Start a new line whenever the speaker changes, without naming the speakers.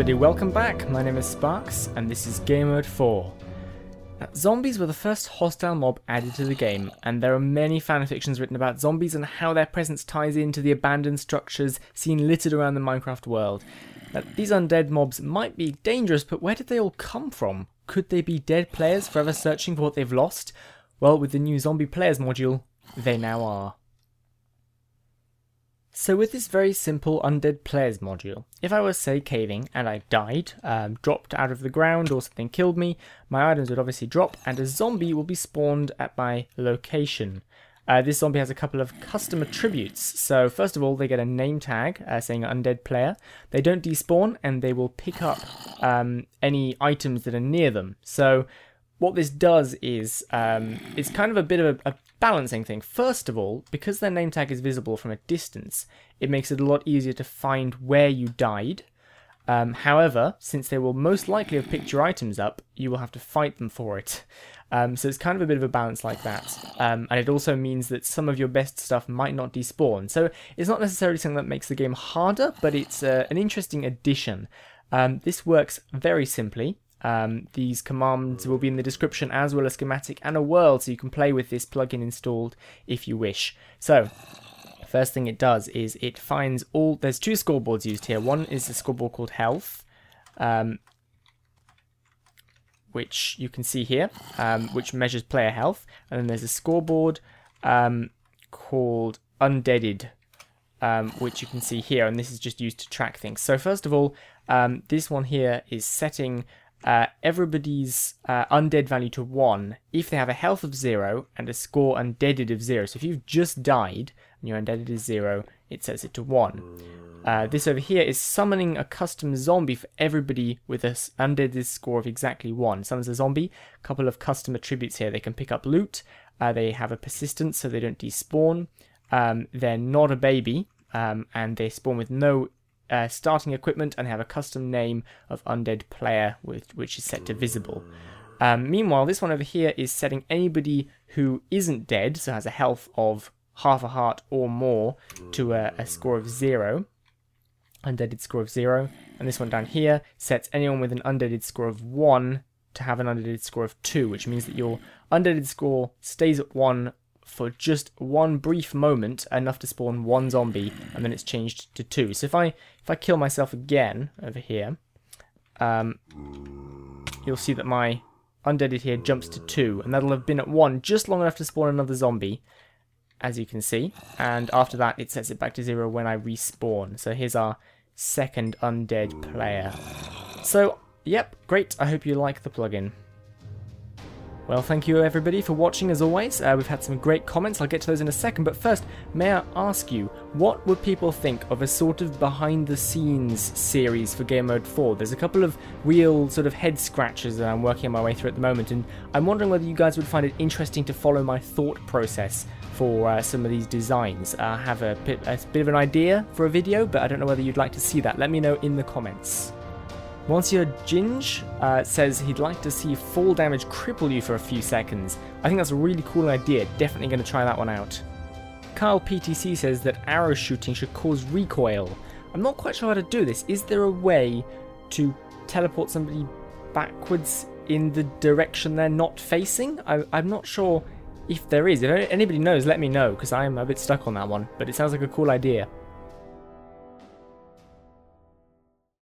everybody, welcome back. My name is Sparks and this is Gamemode 4. Now, zombies were the first hostile mob added to the game, and there are many fanfictions written about zombies and how their presence ties into the abandoned structures seen littered around the Minecraft world. Now, these undead mobs might be dangerous, but where did they all come from? Could they be dead players forever searching for what they've lost? Well, with the new Zombie Players module, they now are. So with this very simple Undead Players module, if I was, say, caving and I died, dropped out of the ground or something killed me, my items would obviously drop and a zombie will be spawned at my location. This zombie has a couple of custom attributes. So first of all, they get a name tag saying Undead Player. They don't despawn and they will pick up any items that are near them. So what this does is, it's kind of a bit of a balancing thing. First of all, because their name tag is visible from a distance, it makes it a lot easier to find where you died. However, since they will most likely have picked your items up, you will have to fight them for it. So it's kind of a bit of a balance like that. And it also means that some of your best stuff might not despawn. So it's not necessarily something that makes the game harder, but it's an interesting addition. This works very simply. These commands will be in the description, as well as a schematic and a world, so you can play with this plugin installed if you wish. So first thing it does is it finds all, there's two scoreboards used here. One is a scoreboard called health, which you can see here, which measures player health, and then there's a scoreboard called undeaded, which you can see here, and this is just used to track things. So first of all, this one here is setting everybody's undead value to 1 if they have a health of 0 and a score undeaded of 0. So if you've just died and your undeaded is 0, it sets it to 1. This over here is summoning a custom zombie for everybody with an undeaded score of exactly 1. Summons a zombie, a couple of custom attributes here. They can pick up loot, they have a persistence so they don't despawn, they're not a baby, and they spawn with no starting equipment, and have a custom name of Undead Player, which is set to visible. Meanwhile, this one over here is setting anybody who isn't dead, so has a health of half a heart or more, to a score of 0. Undeaded score of 0. And this one down here sets anyone with an undeaded score of 1 to have an undeaded score of 2, which means that your undeaded score stays at 1 for just one brief moment, enough to spawn one zombie, and then it's changed to 2. So if I kill myself again over here, you'll see that my undeaded here jumps to 2, and that'll have been at 1 just long enough to spawn another zombie, as you can see. And after that, it sets it back to 0 when I respawn. So here's our second undead player. So, yep, great. I hope you like the plugin. Well, thank you everybody for watching as always. We've had some great comments, I'll get to those in a second, but first, may I ask you, what would people think of a sort of behind the scenes series for Gamemode 4? There's a couple of real sort of head scratches that I'm working my way through at the moment, and I'm wondering whether you guys would find it interesting to follow my thought process for some of these designs. I have a bit of an idea for a video, but I don't know whether you'd like to see that. Let me know in the comments. Monsieur Ginge says he'd like to see fall damage cripple you for a few seconds. I think that's a really cool idea, definitely going to try that one out. Kyle PTC says that arrow shooting should cause recoil. I'm not quite sure how to do this. Is there a way to teleport somebody backwards in the direction they're not facing? I'm not sure if there is. If anybody knows, let me know, because I'm a bit stuck on that one, but it sounds like a cool idea.